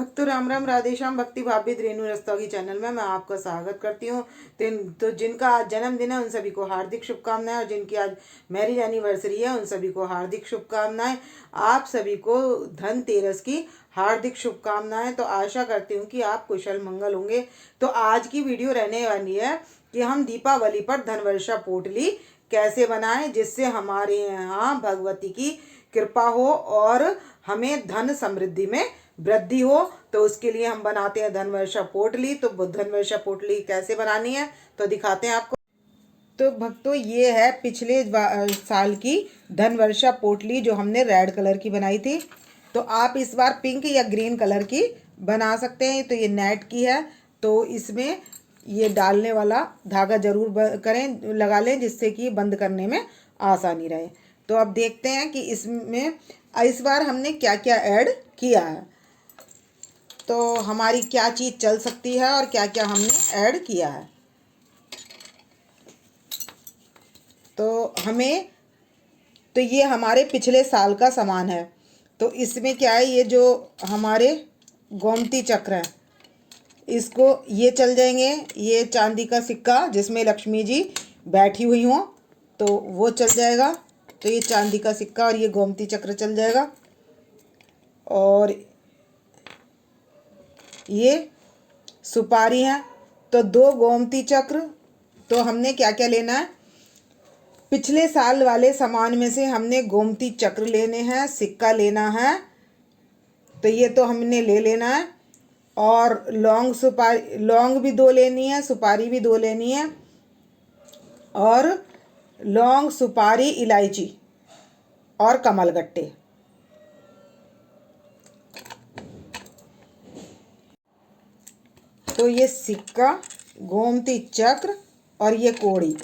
भक्तों राम राम, राधे श्याम। भक्ति भाभी रेणु रस्तोगी चैनल में मैं आपका स्वागत करती हूँ। तो जिनका आज जन्मदिन है उन सभी को हार्दिक शुभकामनाएं, और जिनकी आज मैरिज एनिवर्सरी है उन सभी को हार्दिक शुभकामनाएं। आप सभी को धनतेरस की हार्दिक शुभकामनाएं। तो आशा करती हूँ कि आप कुशल मंगल होंगे। तो आज की वीडियो रहने वाली है कि हम दीपावली पर धनवर्षा पोटली कैसे बनाएं, जिससे हमारे यहाँ भगवती की कृपा हो और हमें धन समृद्धि में वृद्धि हो। तो उसके लिए हम बनाते हैं धनवर्षा पोटली। तो धनवर्षा पोटली कैसे बनानी है तो दिखाते हैं आपको। तो भक्तों ये है पिछले साल की धनवर्षा पोटली जो हमने रेड कलर की बनाई थी। तो आप इस बार पिंक या ग्रीन कलर की बना सकते हैं। तो ये नेट की है, तो इसमें ये डालने वाला धागा जरूर करें, लगा लें, जिससे कि बंद करने में आसानी रहे। तो अब देखते हैं कि इसमें इस बार हमने क्या क्या ऐड किया है, तो हमारी क्या चीज़ चल सकती है और क्या क्या हमने ऐड किया है। तो ये हमारे पिछले साल का सामान है। तो इसमें क्या है, ये जो हमारे गोमती चक्र है, इसको ये चल जाएंगे। ये चांदी का सिक्का जिसमें लक्ष्मी जी बैठी हुई हों, तो वो चल जाएगा। तो ये चांदी का सिक्का और ये गोमती चक्र चल जाएगा। और ये सुपारी है, तो 2 गोमती चक्र। तो हमने क्या क्या लेना है, पिछले साल वाले सामान में से हमने गोमती चक्र लेने हैं, सिक्का लेना है, तो ये तो हमने ले लेना है। और लौंग भी 2 लेनी है, सुपारी भी 2 लेनी है। और लौंग, सुपारी, इलायची और कमलगट्टे। तो ये सिक्का, गोमती चक्र और ये कोड़ी,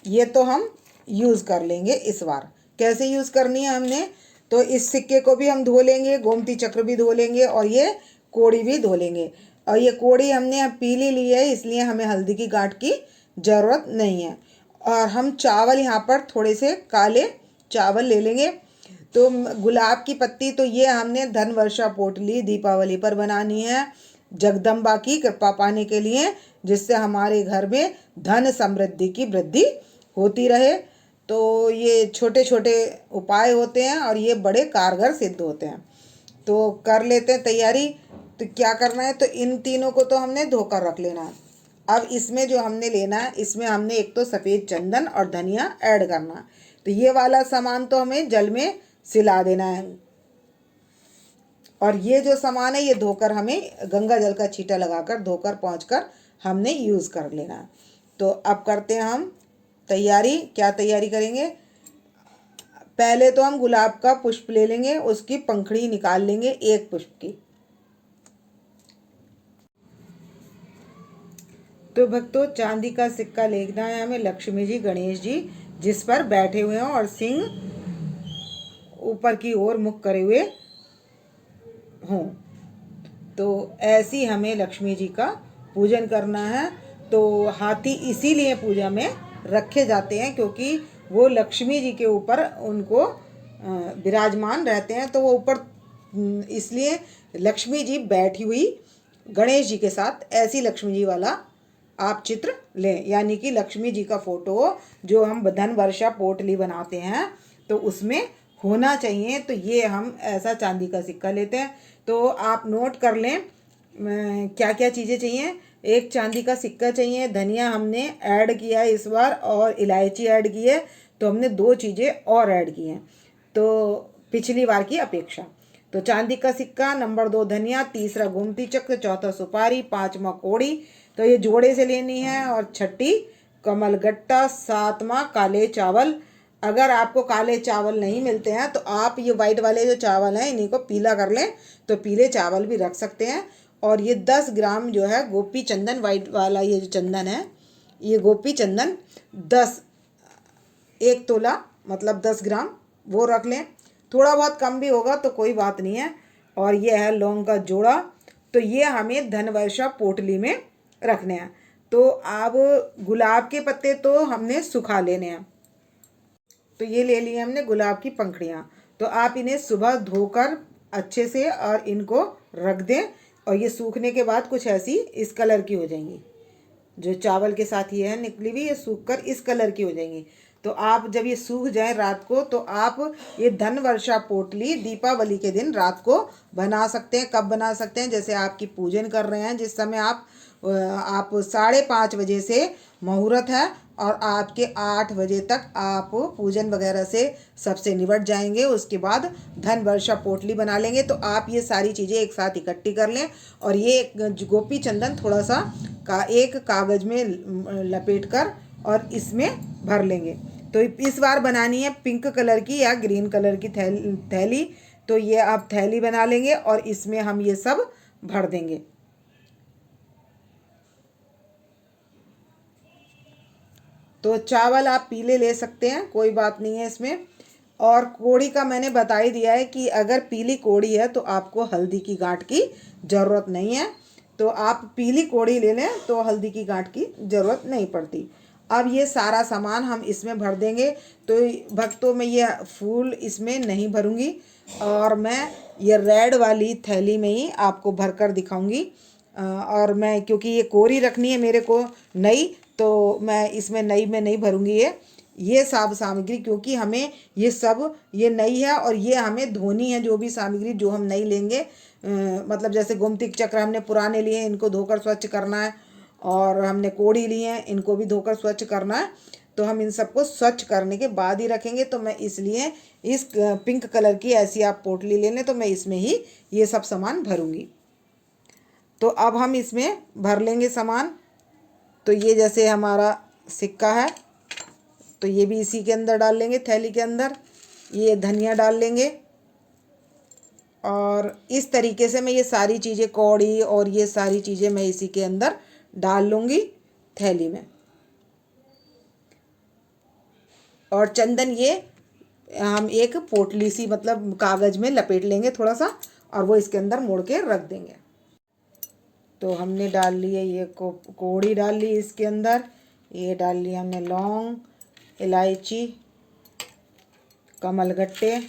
ये तो हम यूज़ कर लेंगे इस बार। कैसे यूज़ करनी है हमने, तो इस सिक्के को भी हम धो लेंगे, गोमती चक्र भी धो लेंगे और ये कोड़ी भी धो लेंगे। और ये कोड़ी हमने अब पीली ली है, इसलिए हमें हल्दी की गांठ की ज़रूरत नहीं है। और हम चावल यहाँ पर थोड़े से काले चावल ले लेंगे। तो गुलाब की पत्ती, तो ये हमने धनवर्षा पोटली दीपावली पर बनानी है जगदम्बा की कृपा पाने के लिए, जिससे हमारे घर में धन समृद्धि की वृद्धि होती रहे। तो ये छोटे छोटे उपाय होते हैं और ये बड़े कारगर सिद्ध होते हैं। तो कर लेते हैं तैयारी। तो क्या करना है, तो इन तीनों को तो हमने धोकर रख लेना है। अब इसमें जो हमने लेना है, इसमें हमने एक तो सफ़ेद चंदन और धनिया ऐड करना है। तो ये वाला सामान तो हमें जल में सिला देना है, और ये जो सामान है ये धोकर हमें गंगा जल का छींटा लगाकर धोकर पोंछकर हमने यूज़ कर लेना है। तो अब करते हैं हम तैयारी। क्या तैयारी करेंगे, पहले तो हम गुलाब का पुष्प ले लेंगे, उसकी पंखड़ी निकाल लेंगे एक पुष्प की। तो भक्तों चांदी का सिक्का लेना है हमें, लक्ष्मी जी, गणेश जी जिस पर बैठे हुए हैं और सिंह ऊपर की ओर मुख करे हुए हों। तो ऐसी हमें लक्ष्मी जी का पूजन करना है। तो हाथी इसीलिए पूजा में रखे जाते हैं क्योंकि वो लक्ष्मी जी के ऊपर उनको विराजमान रहते हैं। तो वो ऊपर इसलिए लक्ष्मी जी बैठी हुई गणेश जी के साथ ऐसी लक्ष्मी जी वाला आप चित्र लें, यानी कि लक्ष्मी जी का फोटो जो हम धनवर्षा पोटली बनाते हैं तो उसमें होना चाहिए। तो ये हम ऐसा चांदी का सिक्का लेते हैं। तो आप नोट कर लें क्या क्या चीज़ें चाहिए। एक चांदी का सिक्का चाहिए, धनिया हमने ऐड किया है इस बार, और इलायची ऐड की है। तो हमने 2 चीज़ें और ऐड की हैं तो पिछली बार की अपेक्षा। तो चांदी का सिक्का, नंबर 2 धनिया, तीसरा गोमती चक्र, चौथा सुपारी, 5वां कोड़ी, तो ये जोड़े से लेनी है, और छठी कमलगट्टा, 7वां काले चावल। अगर आपको काले चावल नहीं मिलते हैं तो आप ये वाइट वाले जो चावल हैं इन्हीं को पीला कर लें, तो पीले चावल भी रख सकते हैं। और ये 10 ग्राम जो है गोपी चंदन, वाइट वाला ये जो चंदन है, ये गोपी चंदन 10, 1 तोला मतलब 10 ग्राम वो रख लें। थोड़ा बहुत कम भी होगा तो कोई बात नहीं है। और ये है लौंग का जोड़ा। तो ये हमें धनवर्षा पोटली में रखने हैं। तो अब गुलाब के पत्ते तो हमने सुखा लेने हैं। तो ये ले लिए हमने गुलाब की पंखड़ियाँ। तो आप इन्हें सुबह धोकर अच्छे से और इनको रख दें और ये सूखने के बाद कुछ ऐसी इस कलर की हो जाएंगी। जो चावल के साथ ये है निकली हुई, ये सूख कर इस कलर की हो जाएंगी। तो आप जब ये सूख जाए रात को, तो आप ये धन वर्षा पोटली दीपावली के दिन रात को बना सकते हैं। कब बना सकते हैं? जैसे आपकी पूजन कर रहे हैं, जिस समय आप 5:30 बजे से मुहूर्त है और आपके 8 बजे तक आप पूजन वगैरह से सबसे निपट जाएंगे। उसके बाद धन वर्षा पोटली बना लेंगे। तो आप ये सारी चीज़ें एक साथ इकट्ठी कर लें और ये गोपी चंदन थोड़ा सा एक कागज़ में लपेट कर और इसमें भर लेंगे। तो इस बार बनानी है पिंक कलर की या ग्रीन कलर की थैली। तो ये आप थैली बना लेंगे और इसमें हम ये सब भर देंगे। तो चावल आप पीले ले सकते हैं, कोई बात नहीं है इसमें। और कोड़ी का मैंने बता ही दिया है कि अगर पीली कोड़ी है तो आपको हल्दी की गांठ की ज़रूरत नहीं है। तो आप पीली कोड़ी ले लें तो हल्दी की गांठ की ज़रूरत नहीं पड़ती। अब ये सारा सामान हम इसमें भर देंगे। तो भक्तों में ये फूल इसमें नहीं भरूंगी और मैं ये रेड वाली थैली में ही आपको भर कर दिखाऊंगी। और मैं क्योंकि ये कोरी रखनी है मेरे को नई, तो मैं इसमें नई में नहीं भरूंगी ये सब सामग्री, क्योंकि हमें ये सब ये नई है और ये हमें धोनी है। जो भी सामग्री जो हम नई लेंगे, मतलब जैसे गोमतिक चक्र हमने पुराने लिए हैं, इनको धोकर स्वच्छ करना है। और हमने कोड़ी ली हैं, इनको भी धोकर स्वच्छ करना है। तो हम इन सबको स्वच्छ करने के बाद ही रखेंगे। तो मैं इसलिए इस पिंक कलर की ऐसी आप पोटली ले लें, तो मैं इसमें ही ये सब सामान भरूंगी। तो अब हम इसमें भर लेंगे सामान। तो ये जैसे हमारा सिक्का है, तो ये भी इसी के अंदर डाल लेंगे, थैली के अंदर। ये धनिया डाल लेंगे और इस तरीके से मैं ये सारी चीज़ें, कौड़ी और ये सारी चीज़ें मैं इसी के अंदर डाल लूँगी थैली में। और चंदन ये हम एक पोटली सी मतलब कागज़ में लपेट लेंगे थोड़ा सा, और वो इसके अंदर मोड़ के रख देंगे। तो हमने डाल लिए ये कोड़ी डाल ली इसके अंदर। ये डाल लिया हमने लौंग, इलायची, कमलगट्टे,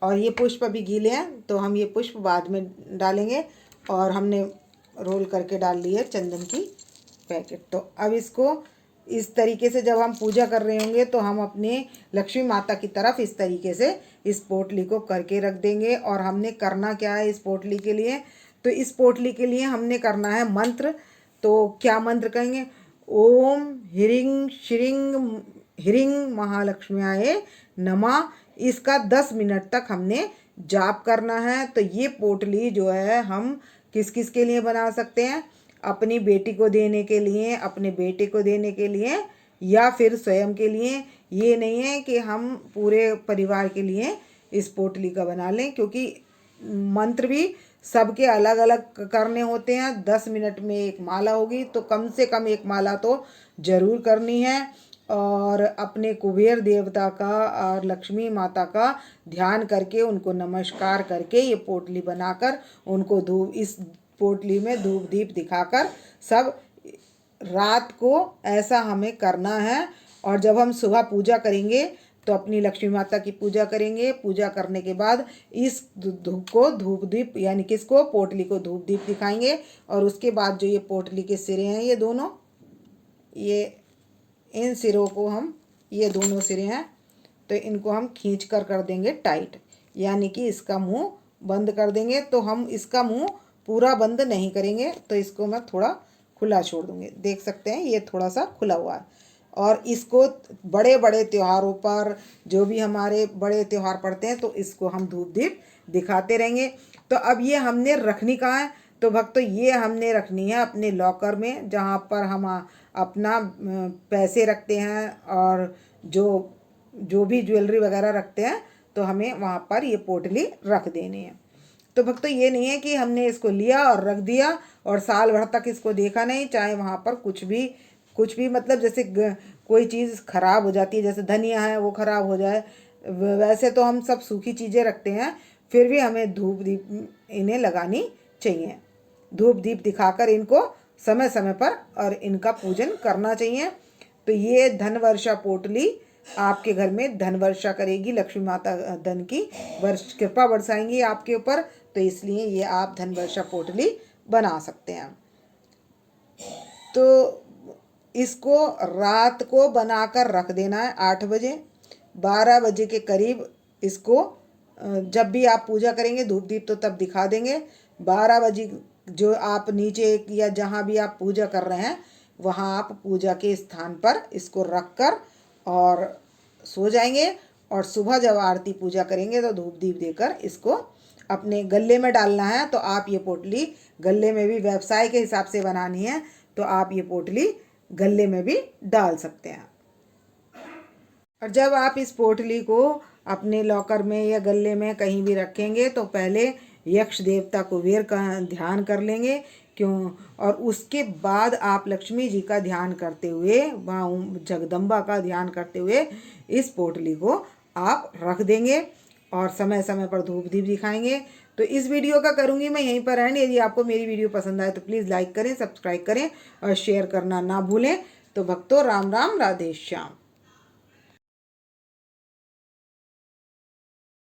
और ये पुष्प अभी गीले हैं तो हम ये पुष्प बाद में डालेंगे। और हमने रोल करके डाल ली है चंदन की पैकेट। तो अब इसको इस तरीके से जब हम पूजा कर रहे होंगे तो हम अपने लक्ष्मी माता की तरफ इस तरीके से इस पोटली को करके रख देंगे। और हमने करना क्या है इस पोटली के लिए? तो इस पोटली के लिए हमने करना है मंत्र। तो क्या मंत्र कहेंगे? ओम ह्रीं श्रीं ह्रीं महालक्ष्म्याय नमः। इसका 10 मिनट तक हमने जाप करना है। तो ये पोटली जो है हम किस किस के लिए बना सकते हैं? अपनी बेटी को देने के लिए, अपने बेटे को देने के लिए, या फिर स्वयं के लिए। ये नहीं है कि हम पूरे परिवार के लिए इस पोटली का बना लें, क्योंकि मंत्र भी सबके अलग अलग करने होते हैं। 10 मिनट में एक माला होगी, तो कम से कम एक माला तो ज़रूर करनी है। और अपने कुबेर देवता का और लक्ष्मी माता का ध्यान करके, उनको नमस्कार करके ये पोटली बनाकर उनको इस पोटली में धूप दीप दिखाकर सब रात को ऐसा हमें करना है। और जब हम सुबह पूजा करेंगे तो अपनी लक्ष्मी माता की पूजा करेंगे। पूजा करने के बाद इस धूप दीप यानी किसको, पोटली को धूप दीप दिखाएंगे। और उसके बाद जो ये पोटली के सिरे हैं, ये दोनों, ये इन सिरों को हम, ये दोनों सिरे हैं, तो इनको हम खींच कर देंगे टाइट, यानी कि इसका मुंह बंद कर देंगे। तो हम इसका मुंह पूरा बंद नहीं करेंगे, तो इसको मैं थोड़ा खुला छोड़ दूँगी। देख सकते हैं ये थोड़ा सा खुला हुआ है। और इसको बड़े बड़े त्योहारों पर, जो भी हमारे बड़े त्यौहार पड़ते हैं, तो इसको हम धूप दीप दिखाते रहेंगे। तो अब ये हमने रखनी कहाँ है? तो भक्तों ये हमने रखनी है अपने लॉकर में, जहाँ पर हम अपना पैसे रखते हैं और जो भी ज्वेलरी वगैरह रखते हैं, तो हमें वहाँ पर ये पोटली रख देनी है। तो भक्तों ये नहीं है कि हमने इसको लिया और रख दिया और साल भर तक इसको देखा नहीं, चाहे वहाँ पर कुछ भी मतलब जैसे कोई चीज़ खराब हो जाती है, जैसे धनिया है वो खराब हो जाए, वैसे तो हम सब सूखी चीज़ें रखते हैं, फिर भी हमें धूप दीप इन्हें लगानी चाहिए। धूप दीप दिखाकर इनको समय समय पर और इनका पूजन करना चाहिए। तो ये धन वर्षा पोटली आपके घर में धन वर्षा करेगी, लक्ष्मी माता धन की कृपा बरसाएंगी आपके ऊपर। तो इसलिए ये आप धन वर्षा पोटली बना सकते हैं। तो इसको रात को बनाकर रख देना है 8 बजे। 12 बजे के करीब इसको जब भी आप पूजा करेंगे धूप दीप तो तब दिखा देंगे। 12 बजे जो आप नीचे या जहाँ भी आप पूजा कर रहे हैं वहाँ आप पूजा के स्थान पर इसको रख कर और सो जाएंगे। और सुबह जब आरती पूजा करेंगे तो धूप दीप देकर इसको अपने गले में डालना है। तो आप ये पोटली गले में भी व्यवसाय के हिसाब से बनानी है तो आप ये पोटली गले में भी डाल सकते हैं। और जब आप इस पोटली को अपने लॉकर में या गले में कहीं भी रखेंगे तो पहले यक्ष देवता कुबेर का ध्यान कर लेंगे क्यों, और उसके बाद आप लक्ष्मी जी का ध्यान करते हुए वहाँ जगदम्बा का ध्यान करते हुए इस पोटली को आप रख देंगे और समय समय पर धूप दीप दिखाएंगे। तो इस वीडियो का करूँगी मैं यहीं पर एंड। यदि आपको मेरी वीडियो पसंद आए तो प्लीज़ लाइक करें, सब्सक्राइब करें और शेयर करना ना भूलें। तो भक्तों राम राम, राधे श्याम।